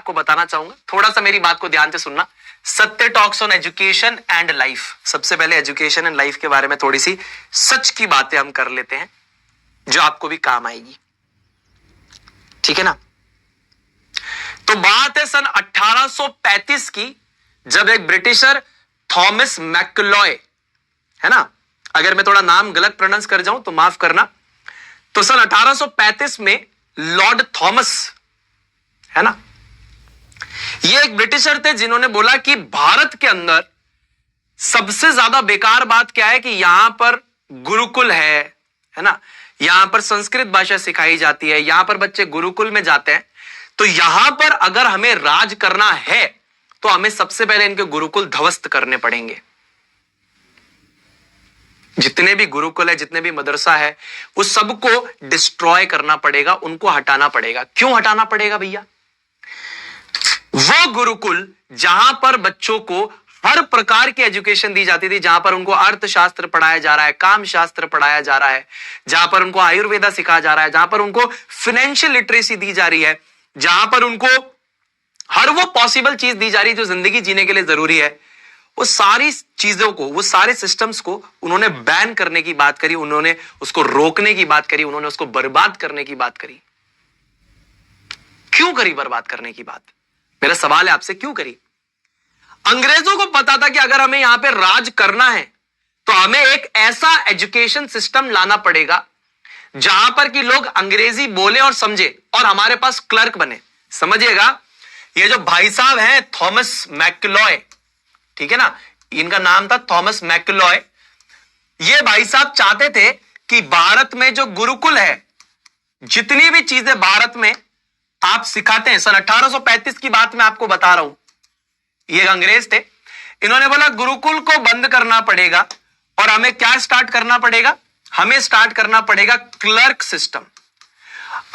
आपको बताना चाहूंगा, थोड़ा सा मेरी बात को ध्यान से सुनना। सत्य talks on education and life. सबसे पहले एजुकेशन एंड लाइफ के बारे में थोड़ी सी सच की बातें हम कर लेते हैं जो आपको भी काम आएगी, ठीक है ना। तो बात है सन 1835 की, जब एक ब्रिटिशर थॉमस मैकलॉय, है ना, अगर मैं थोड़ा नाम गलत प्रोनाउंस कर जाऊं तो माफ करना, तो सन 1835 में लॉर्ड थॉमस, है ना, ये एक ब्रिटिशर थे जिन्होंने बोला कि भारत के अंदर सबसे ज्यादा बेकार बात क्या है कि यहां पर गुरुकुल है ना, यहां पर संस्कृत भाषा सिखाई जाती है, यहां पर बच्चे गुरुकुल में जाते हैं, तो यहां पर अगर हमें राज करना है तो हमें सबसे पहले इनके गुरुकुल ध्वस्त करने पड़ेंगे। जितने भी गुरुकुल है, जितने भी मदरसा है, उस सबको डिस्ट्रॉय करना पड़ेगा, उनको हटाना पड़ेगा। क्यों हटाना पड़ेगा भैया? वो गुरुकुल जहां पर बच्चों को हर प्रकार की एजुकेशन दी जाती थी, जहां पर उनको अर्थशास्त्र पढ़ाया जा रहा है, काम शास्त्र पढ़ाया जा रहा है, जहां पर उनको आयुर्वेदा सिखाया जा रहा है, जहां पर उनको फाइनेंशियल लिटरेसी दी जा रही है, जहां पर उनको हर वो पॉसिबल चीज दी जा रही है जो जिंदगी जीने के लिए जरूरी है, वो सारी चीजों को, वो सारे सिस्टम्स को उन्होंने बैन करने की बात करी, उन्होंने उसको रोकने की बात करी, उन्होंने उसको बर्बाद करने की बात करी। क्यों करी बर्बाद करने की बात? मेरा सवाल है आपसे, क्यों करी? अंग्रेजों को पता था कि अगर हमें यहां पे राज करना है तो हमें एक ऐसा एजुकेशन सिस्टम लाना पड़ेगा जहां पर कि लोग अंग्रेजी बोले और समझे और हमारे पास क्लर्क बने। समझिएगा, ये जो भाई साहब हैं थॉमस मैकलॉय, ठीक है ना, इनका नाम था थॉमस मैकलॉय, ये भाई साहब चाहते थे कि भारत में जो गुरुकुल है, जितनी भी चीजें भारत में आप सिखाते हैं, सन 1835 की बात मैं आपको बता रहा हूं, ये अंग्रेज थे, इन्होंने बोला गुरुकुल को बंद करना पड़ेगा और हमें क्या स्टार्ट करना पड़ेगा? हमें स्टार्ट करना पड़ेगा क्लर्क सिस्टम।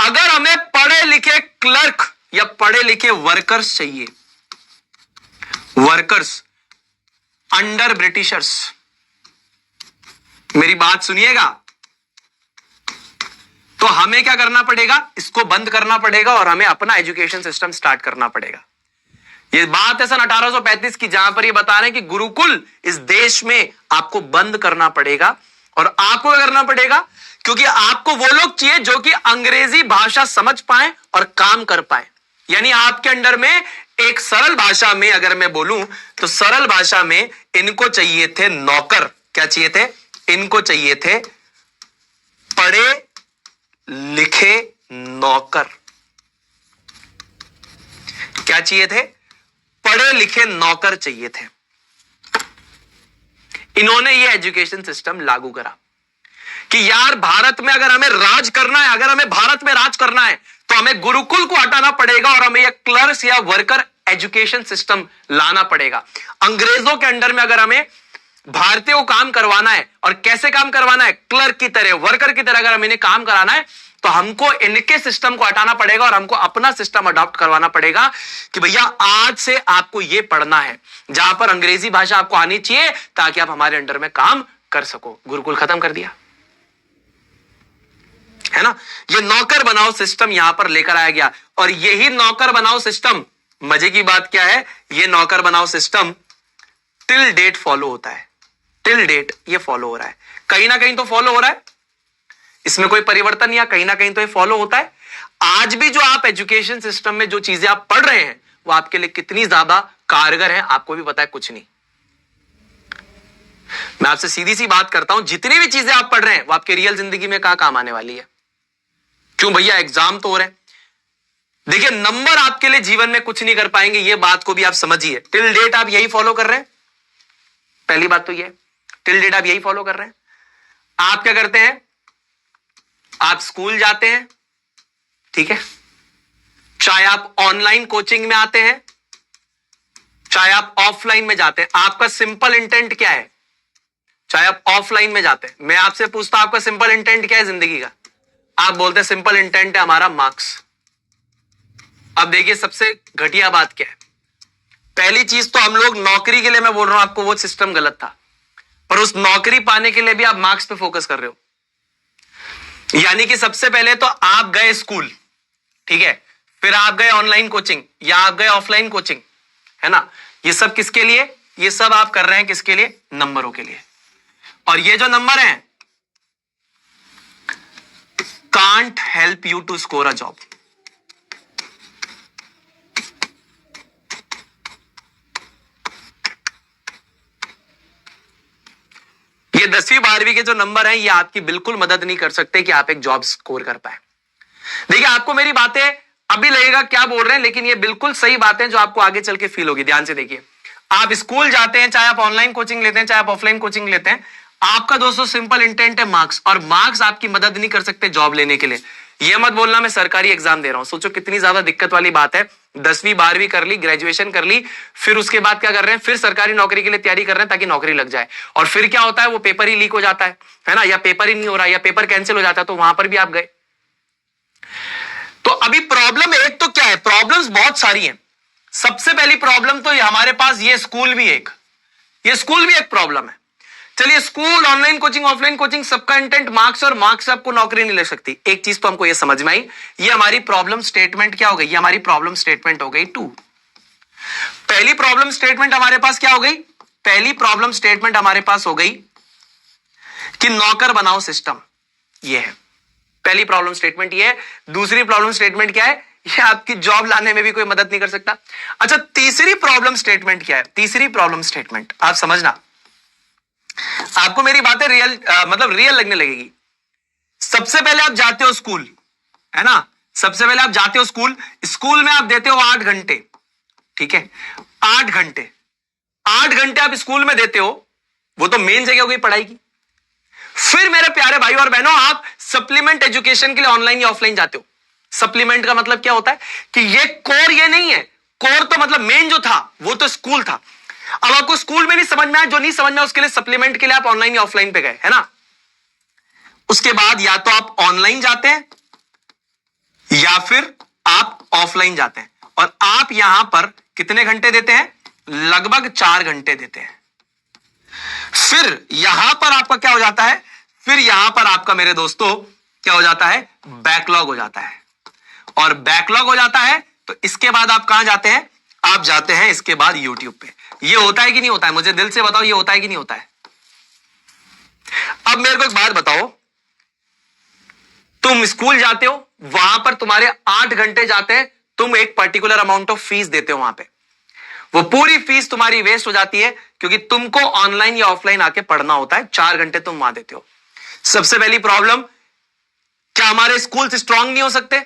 अगर हमें पढ़े लिखे क्लर्क या पढ़े लिखे वर्कर्स चाहिए, वर्कर्स अंडर ब्रिटिशर्स, मेरी बात सुनिएगा, तो हमें क्या करना पड़ेगा? इसको बंद करना पड़ेगा और हमें अपना एजुकेशन सिस्टम स्टार्ट करना पड़ेगा। ये बात है सन 1835 की, जहां पर ये बता रहे हैं कि गुरुकुल इस देश में आपको बंद करना पड़ेगा। और आपको क्या करना पड़ेगा? क्योंकि आपको वो लोग चाहिए जो कि अंग्रेजी भाषा समझ पाए और काम कर पाए। यानी आपके अंडर में एक सरल भाषा में अगर मैं बोलूं तो सरल भाषा में इनको चाहिए थे नौकर। क्या चाहिए थे? इनको चाहिए थे पढ़े लिखे नौकर। क्या चाहिए थे? पढ़े लिखे नौकर चाहिए थे। इन्होंने ये एजुकेशन सिस्टम लागू करा कि यार भारत में अगर हमें राज करना है, अगर हमें भारत में राज करना है तो हमें गुरुकुल को हटाना पड़ेगा और हमें यह क्लर्क्स या वर्कर एजुकेशन सिस्टम लाना पड़ेगा। अंग्रेजों के अंडर में अगर हमें भारतीयों को काम करवाना है, और कैसे काम करवाना है? क्लर्क की तरह, वर्कर की तरह अगर हमें काम कराना है तो हमको इनके सिस्टम को हटाना पड़ेगा और हमको अपना सिस्टम अडॉप्ट करवाना पड़ेगा कि भैया आज से आपको यह पढ़ना है, जहां पर अंग्रेजी भाषा आपको आनी चाहिए ताकि आप हमारे अंडर में काम कर सको। गुरुकुल खत्म कर दिया, है ना। ये नौकर बनाओ सिस्टम यहां पर लेकर आया गया। और यही नौकर बनाओ सिस्टम, मजे की बात क्या है, ये नौकर बनाओ सिस्टम टिल डेट फॉलो होता है। टिल डेट ये फॉलो हो रहा है, कहीं ना कहीं तो फॉलो हो रहा है, इसमें कोई परिवर्तन नहीं है, कहीं ना कहीं तो ये फॉलो होता है। आज भी जो आप एजुकेशन सिस्टम में जो चीजें आप पढ़ रहे हैं वो आपके लिए कितनी ज्यादा कारगर है आपको भी पता है? कुछ नहीं। मैं आपसे सीधी सी बात करता हूं, जितनी भी चीजें आप पढ़ रहे हैं वो आपके रियल जिंदगी में कहां काम आने वाली है? क्यों भैया? एग्जाम तो हो रहे हैं। देखिए, नंबर आपके लिए जीवन में कुछ नहीं कर पाएंगे, ये बात को भी आप समझिए। टिल डेट आप यही फॉलो कर रहे हैं, पहली बात तो ये, टिल डेट आप यही फॉलो कर रहे हैं। आप क्या करते हैं? आप स्कूल जाते हैं, ठीक है, चाहे आप ऑनलाइन कोचिंग में आते हैं, चाहे आप ऑफलाइन में जाते हैं, आपका सिंपल इंटेंट क्या है? चाहे आप ऑफलाइन में जाते हैं, मैं आपसे पूछता हूं आपका सिंपल इंटेंट क्या है जिंदगी का? आप बोलते हैं सिंपल इंटेंट है हमारा मार्क्स। अब देखिए सबसे घटिया बात क्या है, पहली चीज तो हम लोग नौकरी के लिए, मैं बोल रहा हूं आपको, वो सिस्टम गलत था, पर उस नौकरी पाने के लिए भी आप मार्क्स पे फोकस कर रहे हो। यानी कि सबसे पहले तो आप गए स्कूल, ठीक है, फिर आप गए ऑनलाइन कोचिंग या आप गए ऑफलाइन कोचिंग, है ना। ये सब किसके लिए, ये सब आप कर रहे हैं किसके लिए, नंबरों के लिए। और ये जो नंबर हैं can't help you to score a job. ये 10वीं 12वीं के जो नंबर हैं ये आपकी बिल्कुल मदद नहीं कर सकते कि आप एक जॉब स्कोर कर पाए। देखिए आपको मेरी बातें अभी लगेगा क्या बोल रहे हैं, लेकिन ये बिल्कुल सही बातें जो आपको आगे चल के फील होगी। ध्यान से देखिए, आप स्कूल जाते हैं, चाहे आप ऑनलाइन कोचिंग लेते हैं, चाहे आप ऑफलाइन कोचिंग लेते हैं, आपका दोस्तों सिंपल इंटेंट है मार्क्स, और मार्क्स आपकी मदद नहीं कर सकते जॉब लेने के लिए। यह मत बोलना मैं सरकारी एग्जाम दे रहा हूं। सोचो कितनी ज्यादा दिक्कत वाली बात है। 10वीं 12वीं कर ली, ग्रेजुएशन कर ली, फिर उसके बाद क्या कर रहे हैं, फिर सरकारी नौकरी के लिए तैयारी कर रहे हैं ताकि नौकरी लग जाए। और फिर क्या होता है, वो पेपर ही लीक हो जाता है ना, या पेपर ही नहीं हो रहा, या पेपर कैंसिल हो जाता है, तो वहां पर भी आप गए। तो अभी प्रॉब्लम एक तो क्या है, प्रॉब्लम्स बहुत सारी हैं। सबसे पहली प्रॉब्लम तो हमारे पास ये स्कूल भी एक प्रॉब्लम है। चलिए school, online coaching, offline coaching, सबका इंटेंट मार्क्स, और मार्क्स से आपको नौकरी नहीं लग सकती। एक चीज तो हमको ये समझ में आई, ये हमारी प्रॉब्लम स्टेटमेंट क्या हो गई, ये हमारी प्रॉब्लम स्टेटमेंट हो गई 2। पहली प्रॉब्लम स्टेटमेंट हमारे पास क्या हो गई, पहली प्रॉब्लम स्टेटमेंट हमारे पास हो गई कि नौकर बनाओ सिस्टम, ये है पहली प्रॉब्लम स्टेटमेंट। ये है। दूसरी प्रॉब्लम स्टेटमेंट क्या है, ये आपकी जॉब लाने में भी कोई मदद नहीं कर सकता। अच्छा, तीसरी प्रॉब्लम स्टेटमेंट क्या है, तीसरी प्रॉब्लम स्टेटमेंट आप समझना, आपको मेरी बातें रियल मतलब रियल लगने लगेगी। सबसे पहले आप जाते हो स्कूल, है ना, सबसे पहले आप जाते हो स्कूल, स्कूल में आप देते हो 8 घंटे, ठीक है, 8 घंटे, 8 घंटे आप स्कूल में देते हो, वो तो मेन जगह हो गई पढ़ाई की। फिर मेरे प्यारे भाई और बहनों, आप सप्लीमेंट एजुकेशन के लिए ऑनलाइन या ऑफलाइन जाते हो। सप्लीमेंट का मतलब क्या होता है कि ये कोर ये नहीं है, कोर तो मतलब मेन जो था वो तो स्कूल था। अब आपको स्कूल में नहीं समझ में आया, जो नहीं समझ में उसके लिए सप्लीमेंट के लिए आप ऑनलाइन या ऑफलाइन पे गए, है ना। उसके बाद या तो आप ऑनलाइन जाते हैं या फिर आप ऑफलाइन जाते हैं, और आप यहां पर कितने घंटे देते हैं, लगभग 4 घंटे देते हैं। फिर यहां पर आपका क्या हो जाता है, फिर यहां पर आपका मेरे दोस्तों क्या हो जाता है, बैकलॉग हो जाता है। और बैकलॉग हो जाता है तो इसके बाद आप कहां जाते हैं, आप जाते हैं इसके बाद यूट्यूब पे। ये होता है कि नहीं होता है, मुझे दिल से बताओ, ये होता है कि नहीं होता है। अब मेरे को एक बात बताओ, तुम स्कूल जाते हो, वहां पर तुम्हारे 8 घंटे जाते हैं, तुम एक पर्टिकुलर अमाउंट ऑफ फीस देते हो वहां पे, वो पूरी फीस तुम्हारी वेस्ट हो जाती है क्योंकि तुमको ऑनलाइन या ऑफलाइन आके पढ़ना होता है। 4 घंटे तुम वहां देते हो। सबसे पहली प्रॉब्लम, क्या हमारे स्कूल स्ट्रांग नहीं हो सकते?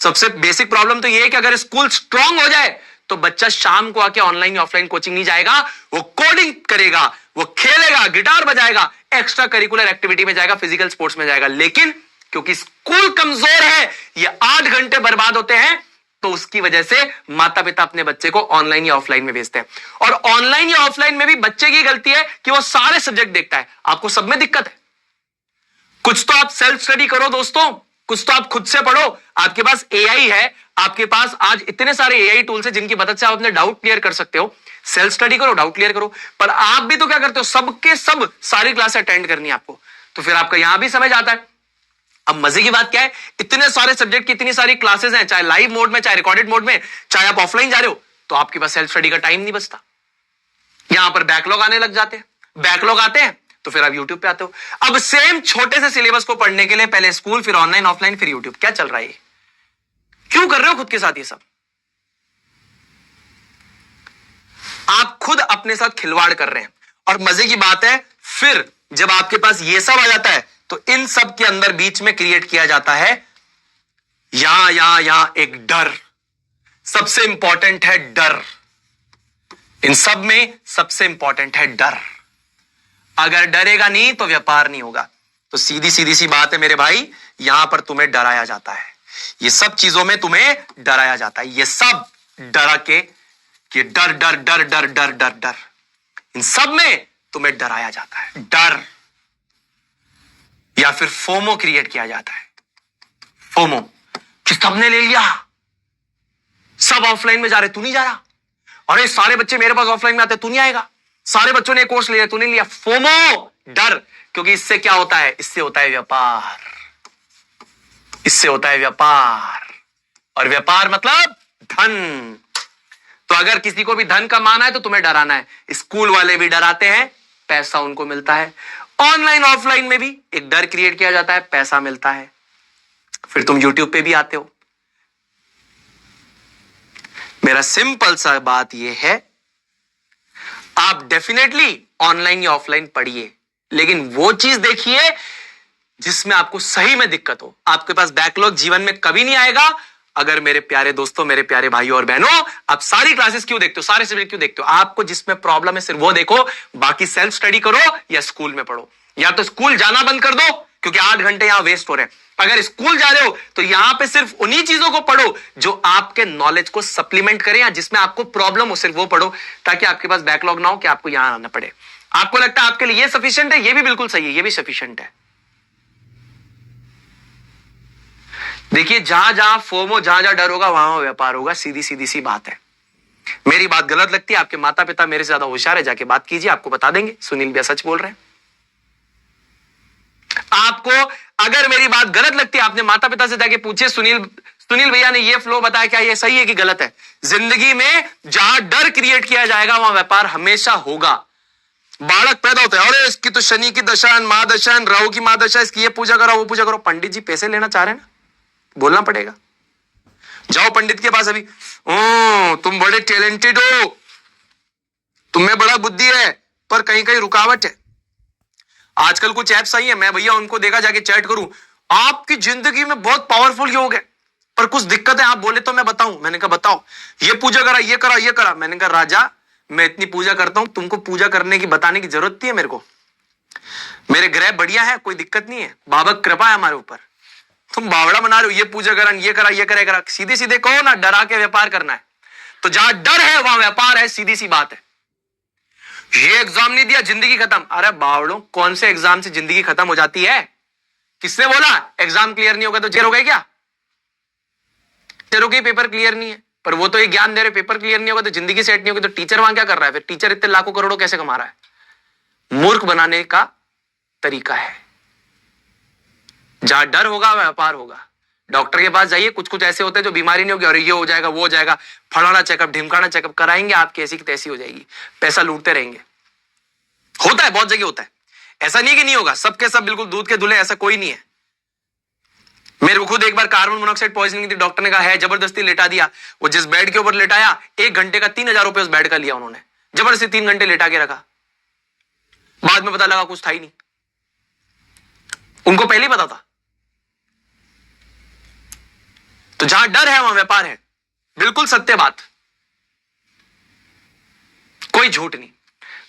सबसे बेसिक प्रॉब्लम तो यह है कि अगर स्कूल स्ट्रांग हो जाए तो बच्चा शाम को आके ऑनलाइन या ऑफलाइन कोचिंग नहीं जाएगा, वो कोडिंग करेगा, वो खेलेगा, गिटार बजाएगा, एक्स्ट्रा करिकुलर एक्टिविटी में जाएगा, फिजिकल स्पोर्ट्स में जाएगा। लेकिन क्योंकि स्कूल कमजोर है, ये 8 घंटे बर्बाद होते हैं, तो उसकी वजह से माता पिता अपने बच्चे को ऑनलाइन या ऑफलाइन में भेजते हैं। और ऑनलाइन या ऑफलाइन में भी बच्चे की गलती है कि वो सारे सब्जेक्ट देखता है। आपको सब में दिक्कत है। कुछ तो आप सेल्फ स्टडी करो दोस्तों, कुछ तो आप खुद से पढ़ो। आपके पास एआई है, आपके पास आज इतने सारे एआई टूल्स हैं जिनकी मदद से आप अपने डाउट क्लियर कर सकते हो। सेल्फ स्टडी करो, डाउट क्लियर करो। पर आप भी तो क्या करते हो, सबके सब सारी क्लास अटेंड करनी है आपको, तो फिर आपका यहां भी समझ आता है। अब मजे की बात क्या है, इतने सारे सब्जेक्ट की इतनी सारी क्लासेस हैं, चाहे लाइव मोड में, चाहे रिकॉर्डेड मोड में, चाहे आप ऑफलाइन जा रहे हो, तो आपके पास सेल्फ स्टडी का टाइम नहीं बचता। यहां पर बैकलॉग आने लग जाते हैं। बैकलॉग आते हैं तो फिर आप यूट्यूब पे आते हो। अब सेम छोटे से सिलेबस को पढ़ने के लिए पहले स्कूल, फिर ऑनलाइन, ऑफलाइन, फिर यूट्यूब। क्या चल रहा है ये? क्यों कर रहे हो खुद के साथ ये सब? आप खुद अपने साथ खिलवाड़ कर रहे हैं। और मजे की बात है, फिर जब आपके पास ये सब आ जाता है तो इन सब के अंदर बीच में क्रिएट किया जाता है यहां एक डर। सबसे इंपॉर्टेंट है डर। इन सब में सबसे इंपॉर्टेंट है डर। अगर डरेगा नहीं तो व्यापार नहीं होगा। तो सीधी सीधी सी बात है मेरे भाई, यहां पर तुम्हें डराया जाता है। ये सब चीजों में तुम्हें डराया जाता है। ये सब डरा के कि डर डर डर डर डर डर डर, इन सब में तुम्हें डराया जाता है। डर या फिर फोमो क्रिएट किया जाता है। फोमो कि सबने ले लिया, सब ऑफलाइन में जा रहे, तू नहीं जा रहा। अरे सारे बच्चे मेरे पास ऑफलाइन में आते, तू नहीं आएगा। सारे बच्चों ने कोर्स लिया, तू नहीं लिया। फोमो, डर। क्योंकि इससे क्या होता है, इससे होता है व्यापार। इससे होता है व्यापार। और व्यापार मतलब धन। तो अगर किसी को भी धन कमाना है तो तुम्हें डराना है। स्कूल वाले भी डराते हैं, पैसा उनको मिलता है। ऑनलाइन ऑफलाइन में भी एक डर क्रिएट किया जाता है, पैसा मिलता है। फिर तुम यूट्यूब पे भी आते हो। मेरा सिंपल सा बात यह है, आप डेफिनेटली ऑनलाइन या ऑफलाइन पढ़िए, लेकिन वो चीज देखिए जिसमें आपको सही में दिक्कत हो। आपके पास बैकलॉग जीवन में कभी नहीं आएगा अगर, मेरे प्यारे दोस्तों, मेरे प्यारे भाइयों और बहनों, आप सारी क्लासेस क्यों देखते हो, सारे सब्जेक्ट क्यों देखते हो? आपको जिसमें प्रॉब्लम है सिर्फ वो देखो, बाकी सेल्फ स्टडी करो या स्कूल में पढ़ो। या तो स्कूल जाना बंद कर दो क्योंकि 8 घंटे यहां वेस्ट हो रहे हैं। अगर स्कूल जा रहे हो तो यहां पे सिर्फ उन्हीं चीजों को पढ़ो जो आपके नॉलेज को सप्लीमेंट करें, या जिसमें आपको प्रॉब्लम हो सिर्फ वो पढ़ो, ताकि आपके पास बैकलॉग ना हो कि आपको यहां आना पड़े। आपको लगता है आपके लिए ये सफिशिएंट है, ये भी बिल्कुल सही है, ये भी सफिशिएंट है। देखिए, जहां जहां फोमो, जहां जहां डर होगा वहां व्यापार होगा। सीधी सीधी सी बात है। मेरी बात गलत लगती है, आपके माता पिता मेरे से ज्यादा होशियार है, जाके बात कीजिए, आपको बता देंगे सुनील भैया सच बोल रहे हैं। आपको अगर मेरी बात गलत लगती है, आपने माता पिता से जाके पूछिए, सुनील भैया ने ये फ्लो बताया, क्या ये सही है कि गलत है? जिंदगी में जहां डर क्रिएट किया जाएगा वहां व्यापार हमेशा होगा। बालक पैदा होता है, अरे इसकी तो शनि की दशा, मां दशा, राहु की मां दशा, इसकी ये पूजा करो वो पूजा करो। पंडित जी पैसे लेना चाह रहे हैं ना, बोलना पड़ेगा। जाओ पंडित के पास अभी, तुम बड़े टैलेंटेड हो, तुम्हें बड़ा बुद्धि है, पर कहीं कहीं रुकावट है। आजकल कुछ ऐप्स आई है, मैं भैया उनको देखा, जाके चैट करूं, आपकी जिंदगी में बहुत पावरफुल योग है, पर कुछ दिक्कत है, आप बोले तो मैं बताऊं। मैंने कहा बताओ। ये पूजा करा, ये करा, ये करा। मैंने कहा राजा, मैं इतनी पूजा करता हूं, तुमको पूजा करने की बताने की जरूरत नहीं है मेरे को। मेरे ग्रह बढ़िया है, कोई दिक्कत नहीं है, बाबा कृपा है हमारे ऊपर। तुम बावड़ा बना रहे हो, ये पूजा करा, ये करा, ये करा। सीधे सीधे कहो ना, डरा के व्यापार करना है। तो जहां डर है वहां व्यापार है, सीधी सी बात है। ये एग्जाम नहीं दिया जिंदगी खत्म। अरे बावड़ो, कौन से एग्जाम से जिंदगी खत्म हो जाती है? किसने बोला एग्जाम क्लियर नहीं होगा तो जेर हो गए? क्या टीचरों के पेपर क्लियर नहीं है, पर वो तो ये ज्ञान दे रहे, पेपर क्लियर नहीं होगा तो जिंदगी सेट नहीं होगी। तो टीचर वहां क्या कर रहा है? फिर टीचर इतने लाखों करोड़ों कैसे कमा रहा है? मूर्ख बनाने का तरीका है। जहां डर होगा व्यापार होगा। डॉक्टर के पास जाइए, कुछ कुछ ऐसे होते हैं जो बीमारी नहीं होगी, और ये हो जाएगा वो हो जाएगा, फलाना चेकअप ढिमकाना चेकअप कराएंगे, आपकी ऐसी की तैसी हो जाएगी, पैसा लूटते रहेंगे। होता है, बहुत जगह होता है, ऐसा नहीं कि नहीं होगा। सबके सब बिल्कुल दूध के धुले ऐसा कोई नहीं है। मेरे को खुद एक बार कार्बन मोनोऑक्साइड पॉइजनिंग थी, डॉक्टर ने कहा है, जबरदस्ती लेटा दिया। वो जिस बेड के ऊपर लेटाया, 1 घंटे का 3000 रुपए उस बेड का लिया उन्होंने, जबरदस्ती 3 घंटे लेटा के रखा। बाद में पता लगा कुछ था ही नहीं, उनको पहले ही पता था। तो जहां डर है वहां व्यापार है, बिल्कुल सत्य बात, कोई झूठ नहीं।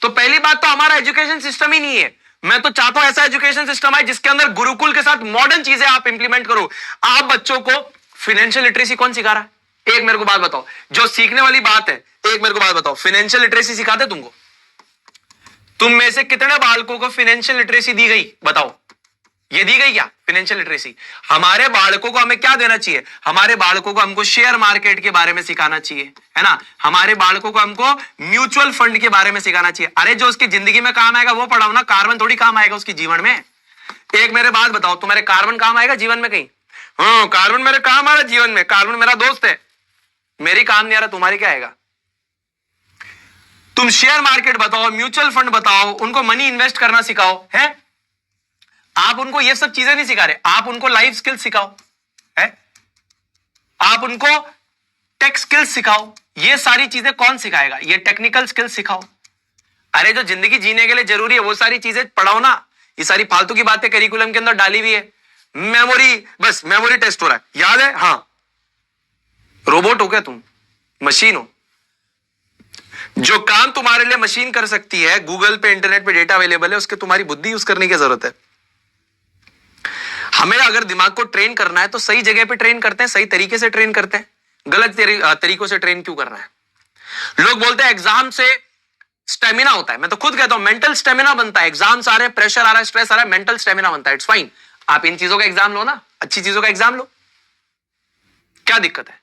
तो पहली बात तो हमारा एजुकेशन सिस्टम ही नहीं है। मैं तो चाहता हूं ऐसा एजुकेशन सिस्टम है जिसके अंदर गुरुकुल के साथ मॉडर्न चीजें आप इंप्लीमेंट करो। आप बच्चों को फाइनेंशियल लिटरेसी कौन सिखा रहा है? एक मेरे को बात बताओ, जो सीखने वाली बात है, एक मेरे को बात बताओ, फाइनेंशियल लिटरेसी सिखाते तुमको? तुम में से कितने बालकों को फाइनेंशियल लिटरेसी दी गई? बताओ, ये दी गई क्या फाइनेंशियल लिटरेसी? हमारे बालकों को हमें क्या देना चाहिए? हमारे बालकों को हमको शेयर मार्केट के बारे में सिखाना चाहिए, है ना? हमारे बालकों को हमको म्यूचुअल फंड के बारे में सिखाना चाहिए। अरे जो उसकी जिंदगी में काम आएगा वो पढ़ाओ ना, कार्बन थोड़ी काम आएगा उसकी जीवन में। एक मेरे बात बताओ, तुम्हारे कार्बन काम आएगा जीवन में कहीं? हाँ, कार्बन मेरे काम आ रहा है जीवन में, कार्बन मेरा दोस्त है, मेरी काम नहीं आ रहा, तुम्हारी क्या आएगा? तुम शेयर मार्केट बताओ, म्यूचुअल फंड बताओ, उनको मनी इन्वेस्ट करना सिखाओ, है? आप उनको ये सब चीजें नहीं सिखा रहे, आप उनको लाइफ स्किल सिखाओ, है? आप उनको टेक स्किल्स सिखाओ। ये सारी चीजें कौन सिखाएगा? ये टेक्निकल स्किल्स सिखाओ। अरे जो जिंदगी जीने के लिए जरूरी है वो सारी चीजें पढ़ाओ ना। ये सारी फालतू की बातें करिकुलम के अंदर डाली हुई है। मेमोरी, बस मेमोरी टेस्ट हो रहा है, याद है? हाँ, रोबोट हो क्या तुम? मशीन हो। जो काम तुम्हारे लिए मशीन कर सकती है, गूगल पे, इंटरनेट पे डेटा अवेलेबल है, उसके तुम्हारी बुद्धि यूज करने की जरूरत है। हमें अगर दिमाग को ट्रेन करना है तो सही जगह पे ट्रेन करते हैं, सही तरीके से ट्रेन करते हैं। गलत तरीकों से ट्रेन क्यों करना है? लोग बोलते हैं एग्जाम से स्टेमिना होता है, मैं तो खुद कहता हूं मेंटल स्टेमिना बनता है। एग्जाम्स आ रहे हैं, प्रेशर आ रहा है, स्ट्रेस आ रहा है, मेंटल स्टेमिना बनता है। इट्स फाइन, आप इन चीजों का एग्जाम लो ना, अच्छी चीजों का एग्जाम लो, क्या दिक्कत है?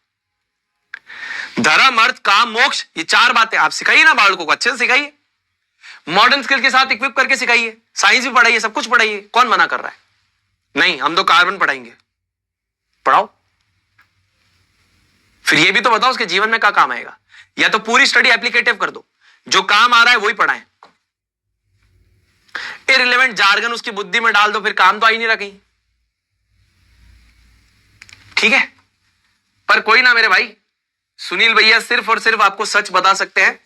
धर्म, अर्थ, काम, मोक्ष, ये 4 बातें आप सिखाइए ना बालकों को, अच्छे से सिखाइए, मॉडर्न स्किल के साथ इक्विप करके सिखाइए, साइंस भी पढ़ाइए, सब कुछ पढ़ाइए। कौन मना कर रहा है? नहीं, हम तो कार्बन पढ़ाएंगे, पढ़ाओ। फिर ये भी तो बताओ उसके जीवन में क्या काम आएगा। या तो पूरी स्टडी एप्लीकेटिव कर दो, जो काम आ रहा है वही पढ़ाएं। इररिलेवेंट जार्गन उसकी बुद्धि में डाल दो, फिर काम तो आ ही नहीं रहा कहीं। ठीक है, पर कोई ना मेरे भाई, सुनील भैया सिर्फ और सिर्फ आपको सच बता सकते हैं।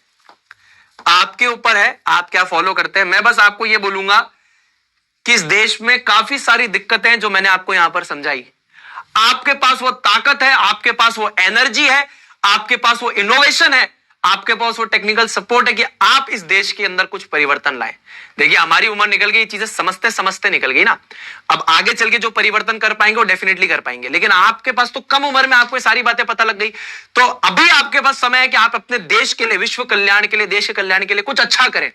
आपके ऊपर है आप क्या फॉलो करते हैं। मैं बस आपको यह बोलूंगा कि इस देश में काफी सारी दिक्कतें हैं जो मैंने आपको यहां पर समझाई। आपके पास वो ताकत है, आपके पास वो एनर्जी है, आपके पास वो इनोवेशन है, आपके पास वो टेक्निकल सपोर्ट है कि आप इस देश के अंदर कुछ परिवर्तन लाएं। देखिए हमारी उम्र निकल गई, चीजें समझते समझते निकल गई ना। अब आगे चल के जो परिवर्तन कर पाएंगे वो डेफिनेटली कर पाएंगे, लेकिन आपके पास तो कम उम्र में आपको ये सारी बातें पता लग गई। तो अभी आपके पास समय है कि आप अपने देश के लिए, विश्व कल्याण के लिए, देश के कल्याण के लिए कुछ अच्छा करें,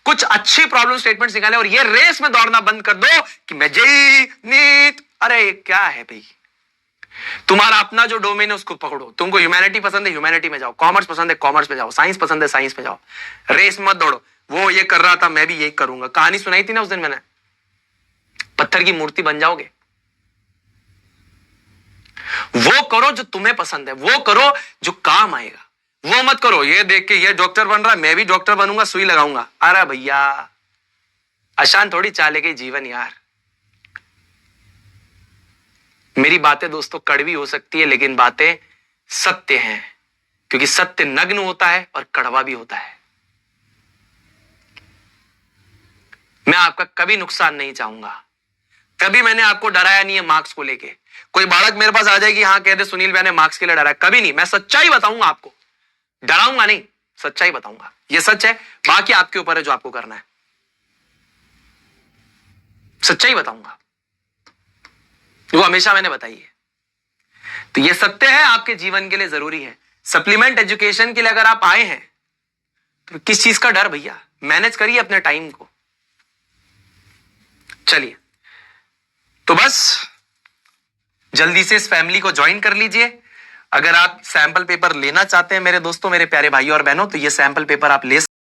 कुछ अच्छी प्रॉब्लम स्टेटमेंट्स निकालें और ये रेस में दौड़ना बंद कर दो कि मैं जेई नीट। अरे क्या है भाई, तुम्हारा अपना जो डोमेन है उसको पकड़ो। तुमको ह्यूमैनिटी पसंद है ह्यूमैनिटी में जाओ, कॉमर्स पसंद है कॉमर्स में जाओ, साइंस पसंद है साइंस में जाओ। रेस मत दौड़ो, वो ये कर रहा था मैं भी यही करूंगा। कहानी सुनाई थी ना उस दिन मैंने, पत्थर की मूर्ति बन जाओगे। वो करो जो तुम्हें पसंद है, वो करो जो काम आएगा। वो मत करो ये देख के ये डॉक्टर बन रहा है मैं भी डॉक्टर बनूंगा, सुई लगाऊंगा। अरे भैया आसान थोड़ी चलेगी जीवन यार। मेरी बातें दोस्तों कड़वी हो सकती है, लेकिन बातें सत्य हैं, क्योंकि सत्य नग्न होता है और कड़वा भी होता है। मैं आपका कभी नुकसान नहीं चाहूंगा, कभी मैंने आपको डराया नहीं है मार्क्स को लेके। कोई बालक मेरे पास आ जाएगी हाँ कह दे सुनील भैया ने मार्क्स के लिए डराया, कभी नहीं। मैं सच्चाई बताऊंगा आपको, डराऊंगा नहीं, सच्चाई बताऊंगा। ये सच है, बाकी आपके ऊपर है जो आपको करना है। सच्चाई बताऊंगा, वो हमेशा मैंने बताई है। तो ये सत्य है, आपके जीवन के लिए जरूरी है। सप्लीमेंट एजुकेशन के लिए अगर आप आए हैं तो किस चीज का डर भैया, मैनेज करिए अपने टाइम को। चलिए तो बस जल्दी से इस फैमिली को ज्वाइन कर लीजिए। अगर आप सैंपल पेपर लेना चाहते हैं मेरे दोस्तों, मेरे प्यारे भाइयों और बहनों, तो ये सैंपल पेपर आप ले